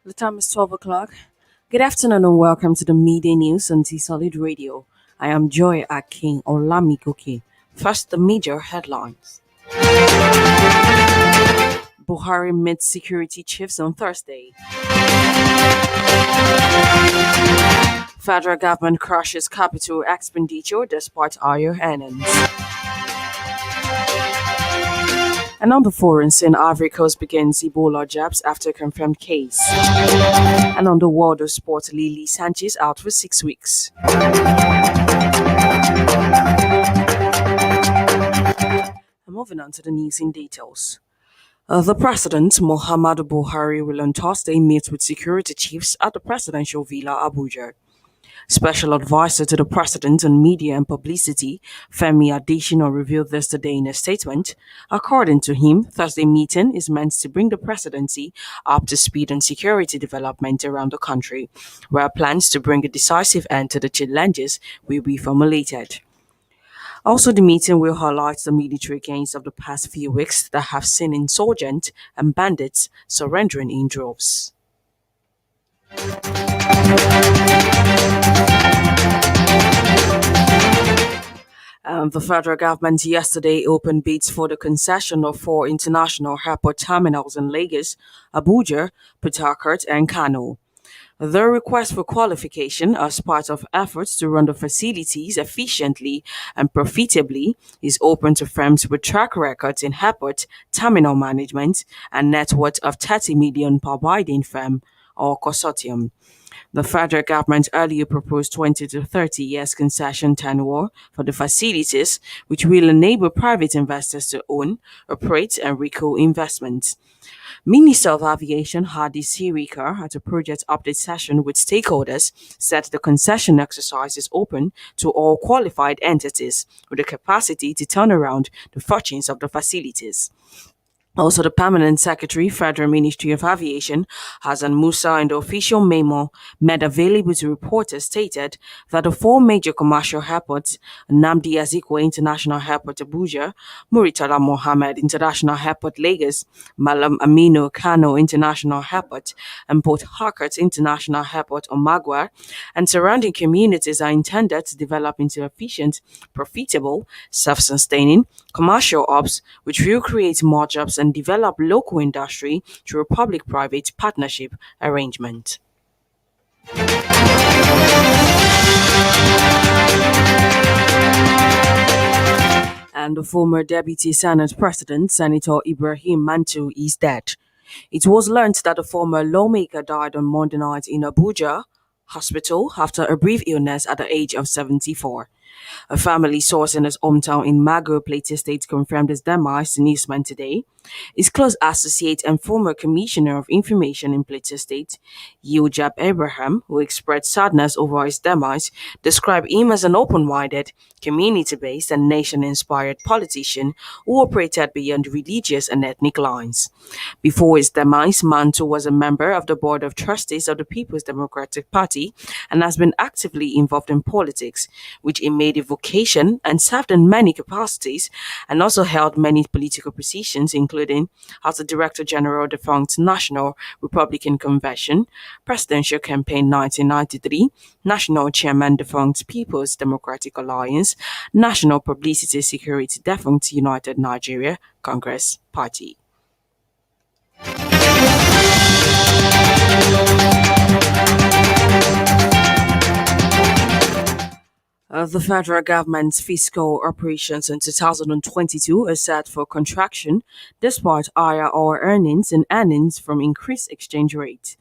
The time is 12 o'clock. Good afternoon and welcome to the midday news on T Solid Radio. I am Joy Akin Olamikoke. First, the major headlines. Buhari meets security chiefs on Thursday. Federal government crushes capital expenditure despite higher earnings. And on the foreign scene, Ivory Coast begins Ebola jabs after confirmed case. And on the world of sport, Lily Sanchez out for 6 weeks. And moving on to the news in details. The President, Muhammadu Buhari, will on Thursday meet with security chiefs at the presidential villa, Abuja. Special advisor to the president on media and publicity, Femi Adesina, revealed this today in a statement. According to him, Thursday meeting is meant to bring the presidency up to speed on security development around the country, where plans to bring a decisive end to the challenges will be formulated. Also, the meeting will highlight the military gains of the past few weeks that have seen insurgents and bandits surrendering in droves. The federal government yesterday opened bids for the concession of 4 international airport terminals in Lagos, Abuja, Port Harcourt, and Kano. The request for qualification as part of efforts to run the facilities efficiently and profitably is open to firms with track records in airport terminal management and net worth of 30 million per bidding firm or consortium. The federal government earlier proposed 20 to 30 years concession tenure for the facilities, which will enable private investors to own, operate, and recall investments. Minister of Aviation Hadi Sirika, at a project update session with stakeholders, said the concession exercise is open to all qualified entities with the capacity to turn around the fortunes of the facilities. Also, the Permanent Secretary, Federal Ministry of Aviation, Hassan Musa, in the official memo made available to reporters, stated that the 4 major commercial airports, Nnamdi Azikiwe International Airport Abuja, Muritala Mohammed International Airport Lagos, Malam Aminu Kano International Airport, and Port Harcourt International Airport Omagua, and surrounding communities are intended to develop into efficient, profitable, self-sustaining commercial hubs, which will create more jobs and develop local industry through a public-private partnership arrangement. And the former Deputy Senate President, Senator Ibrahim Mantu, is dead. It was learned that the former lawmaker died on Monday night in Abuja hospital after a brief illness at the age of 74. A family source in his hometown in Mago Plateau State confirmed his demise to Newsman today. His close associate and former Commissioner of Information in Plateau State, Yujab Abraham, who expressed sadness over his demise, described him as an open-minded, community-based and nation-inspired politician who operated beyond religious and ethnic lines. Before his demise, Manto was a member of the Board of Trustees of the People's Democratic Party and has been actively involved in politics, which he made a vocation and served in many capacities, and also held many political positions, including as the Director General of the defunct National Republican Convention, Presidential Campaign 1993, National Chairman defunct People's Democratic Alliance, National Publicity Security defunct United Nigeria Congress Party. The federal government's fiscal operations in 2022 are set for contraction despite higher oil earnings and earnings from increased exchange rate.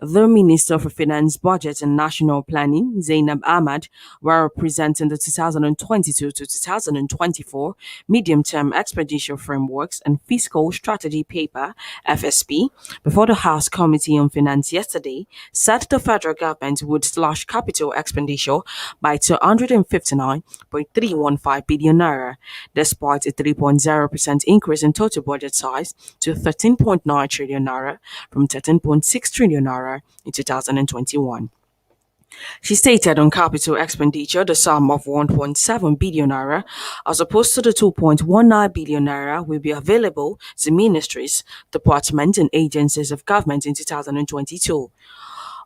The Minister for Finance, Budget and National Planning, Zainab Ahmad, were presenting the 2022 to 2024 Medium Term Expenditure Frameworks and Fiscal Strategy Paper (FSP) before the House Committee on Finance yesterday, said the federal government would slash capital expenditure by 259.315 billion naira, despite a 3.0% increase in total budget size to 13.9 trillion naira from 13.6 trillion naira in 2021. She stated on capital expenditure the sum of 1.7 billion naira as opposed to the 2.19 billion naira will be available to ministries, departments and agencies of government in 2022.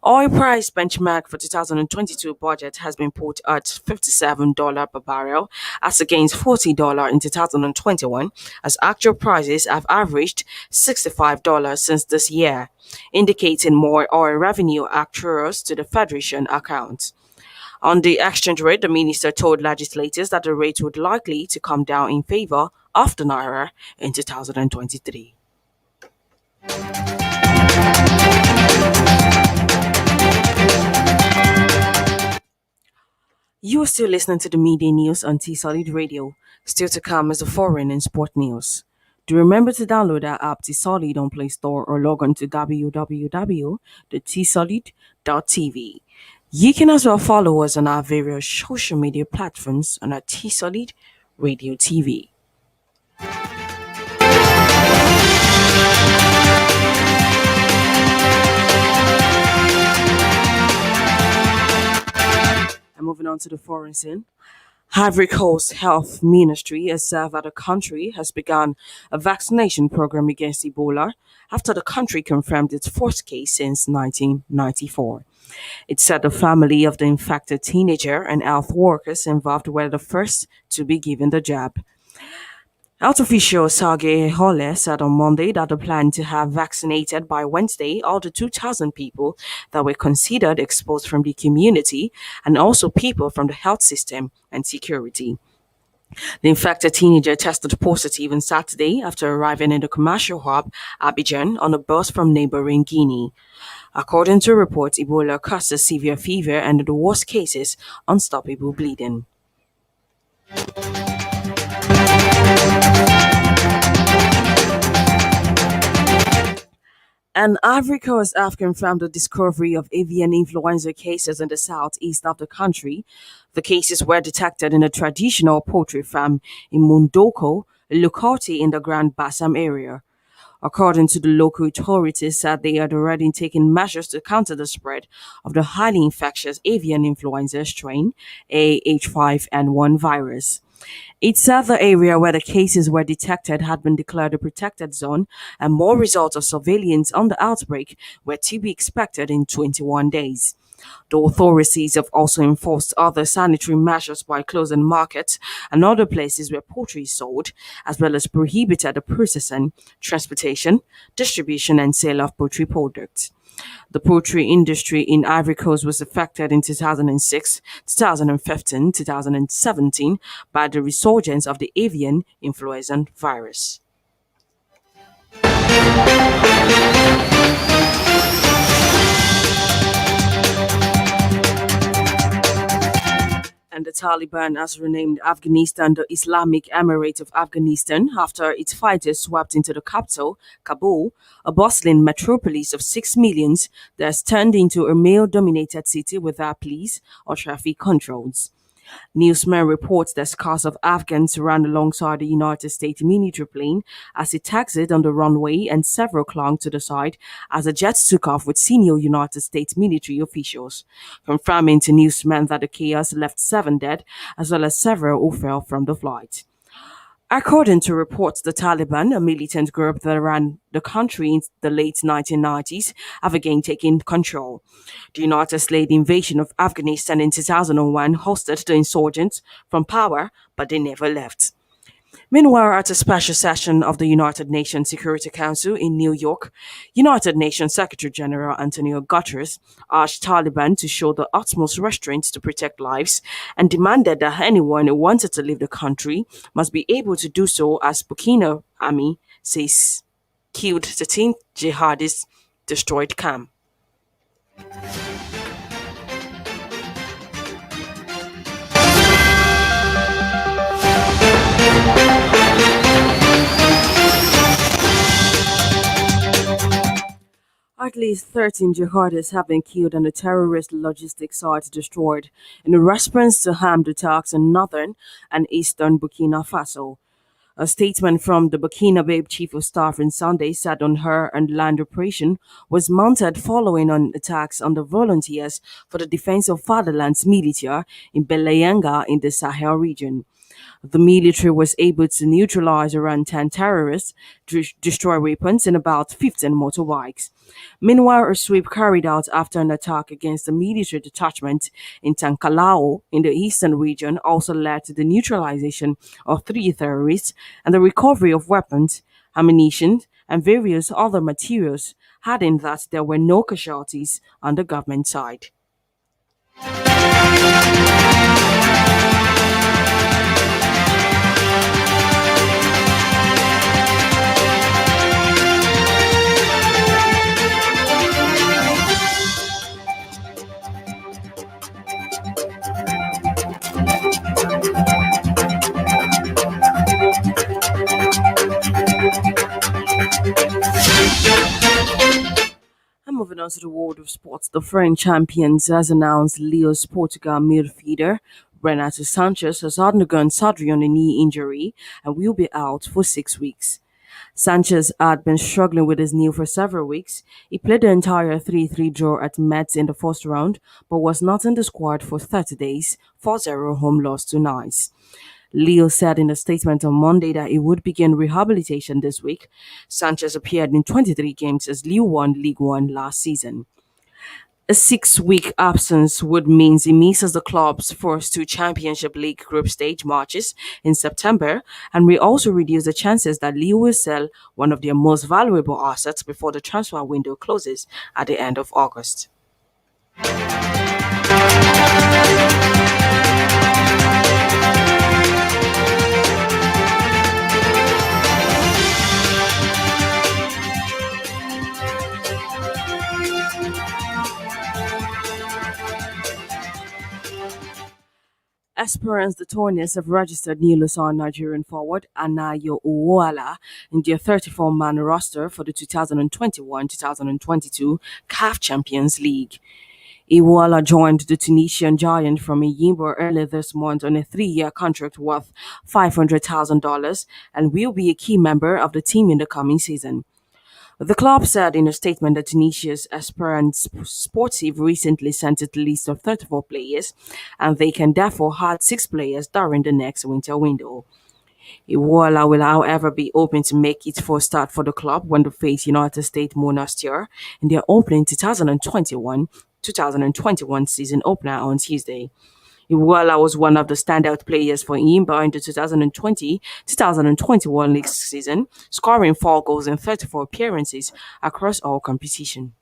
Oil price benchmark for 2022 budget has been put at $57 per barrel as against $40 in 2021 as actual prices have averaged $65 since this year, indicating more oil revenue accrues to the Federation account. On the exchange rate, the minister told legislators that the rate would likely to come down in favor of the naira in 2023. You are still listening to the media news on T Solid Radio. Still to come is the foreign and sport news. Do remember to download our app T Solid on Play Store or log on to www.tsolid.tv. You can as well follow us on our various social media platforms on our T Solid Radio TV. And moving on to the foreign scene. Ivory Coast Health Ministry has said that the country has begun a vaccination program against Ebola after the country confirmed its first case since 1994. It said the family of the infected teenager and health workers involved were the first to be given the jab. Health official Sergei Holle said on Monday that the plan to have vaccinated by Wednesday all the 2,000 people that were considered exposed from the community and also people from the health system and security. The infected teenager tested positive on Saturday after arriving in the commercial hub, Abidjan, on a bus from neighboring Guinea. According to reports, Ebola causes severe fever and, in the worst cases, unstoppable bleeding. And Ivory Coast have confirmed the discovery of avian influenza cases in the southeast of the country. The cases were detected in a traditional poultry farm in Mundoko, a locality in the Grand Bassam area. According to the local authorities, said they had already taken measures to counter the spread of the highly infectious avian influenza strain AH5N1 virus. It said the area where the cases were detected had been declared a protected zone, and more results of surveillance on the outbreak were to be expected in 21 days. The authorities have also enforced other sanitary measures by closing markets and other places where poultry is sold, as well as prohibited the processing, transportation, distribution, and sale of poultry products. The poultry industry in Ivory Coast was affected in 2006, 2015, 2017 by the resurgence of the avian influenza virus. And the Taliban has renamed Afghanistan the Islamic Emirate of Afghanistan after its fighters swept into the capital, Kabul, a bustling metropolis of 6 millions that has turned into a male dominated city without police or traffic controls. Newsman reports that scores of Afghans ran alongside the United States military plane as it taxied on the runway and several clung to the side as the jet took off with senior United States military officials, confirming to Newsman that the chaos left 7 dead as well as several who fell from the flight. According to reports, the Taliban, a militant group that ran the country in the late 1990s, have again taken control. The United States invasion of Afghanistan in 2001 hosted the insurgents from power, but they never left. Meanwhile, at a special session of the United Nations Security Council in New York, United Nations Secretary General Antonio Guterres urged Taliban to show the utmost restraint to protect lives and demanded that anyone who wanted to leave the country must be able to do so, as Burkina army says killed 13 jihadists, destroyed camp. At least 13 jihadists have been killed and the terrorist logistics sites destroyed in response to armed attacks in northern and eastern Burkina Faso. A statement from the Burkinabe Chief of Staff on Sunday said on her and land operation was mounted following on attacks on the volunteers for the defense of fatherland's militia in Belayanga in the Sahel region. The military was able to neutralize around 10 terrorists, destroy weapons, and about 15 motorbikes. Meanwhile, a sweep carried out after an attack against a military detachment in Tankalao in the eastern region also led to the neutralization of 3 terrorists and the recovery of weapons, ammunition, and various other materials, adding that there were no casualties on the government side. And moving on to the world of sports, the French champions has announced Leo's Portugal midfielder Renato Sanchez has undergone surgery on a knee injury and will be out for 6 weeks. Sanchez had been struggling with his knee for several weeks. He played the entire 3-3 draw at Metz in the first round, but was not in the squad for 30 days, 4-0 home loss to Nice. Leo said in a statement on Monday that he would begin rehabilitation this week. Sanchez appeared in 23 games as Lille won League One last season. A 6 week absence would mean he misses the club's first 2 Championship League group stage matches in September and will also reduce the chances that Lille will sell one of their most valuable assets before the transfer window closes at the end of August. Esperance the Tornadoes have registered new Luzon Nigerian forward Anayo Uwala in their 34-man roster for the 2021-2022 CAF Champions League. Iwala joined the Tunisian giant from Yimbo earlier this month on a 3-year contract worth $500,000 and will be a key member of the team in the coming season. The club said in a statement that Tunisia's Esperance Sportive recently sent it a list of 34 players, and they can therefore add 6 players during the next winter window. Iwoala will, however, be open to make its first start for the club when they face United States Monastir in their opening 2021 season opener on Tuesday. Iwala was one of the standout players for Imba in the 2020-2021 league season, scoring 4 goals in 34 appearances across all competition.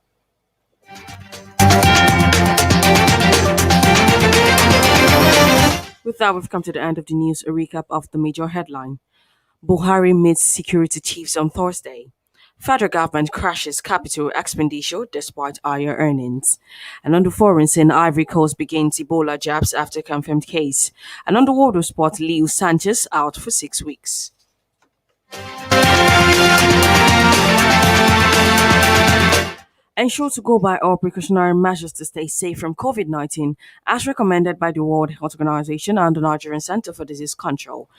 With that, we've come to the end of the news. A recap of the major headline. Buhari meets security chiefs on Thursday. Federal government crashes capital expenditure despite higher earnings. And on the foreign scene, Ivory Coast begins Ebola jabs after confirmed case. And on the world of sport, Leo Sanchez out for 6 weeks. Ensure to go by all precautionary measures to stay safe from COVID-19, as recommended by the World Health Organization and the Nigerian Center for Disease Control.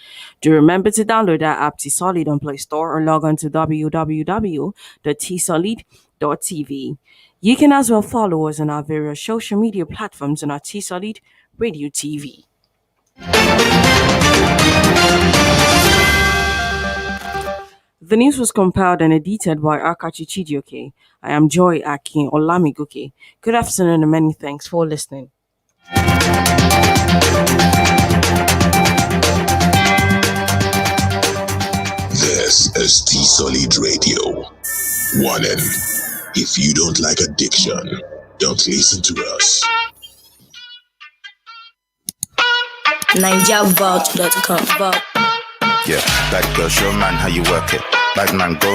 Do remember to download our app T-Solid on Play Store or log on to www.tsolid.tv. You can as well follow us on our various social media platforms on our T-Solid Radio TV. The news was compiled and edited by Akachi Chidioke. I am Joy Akin Olamigoke. Good afternoon and many thanks for listening. This is T-Solid Radio. Warning, if you don't like addiction, don't listen to us. NigerVault.com. Yeah, bad girl, show man how you work it. Bad man, go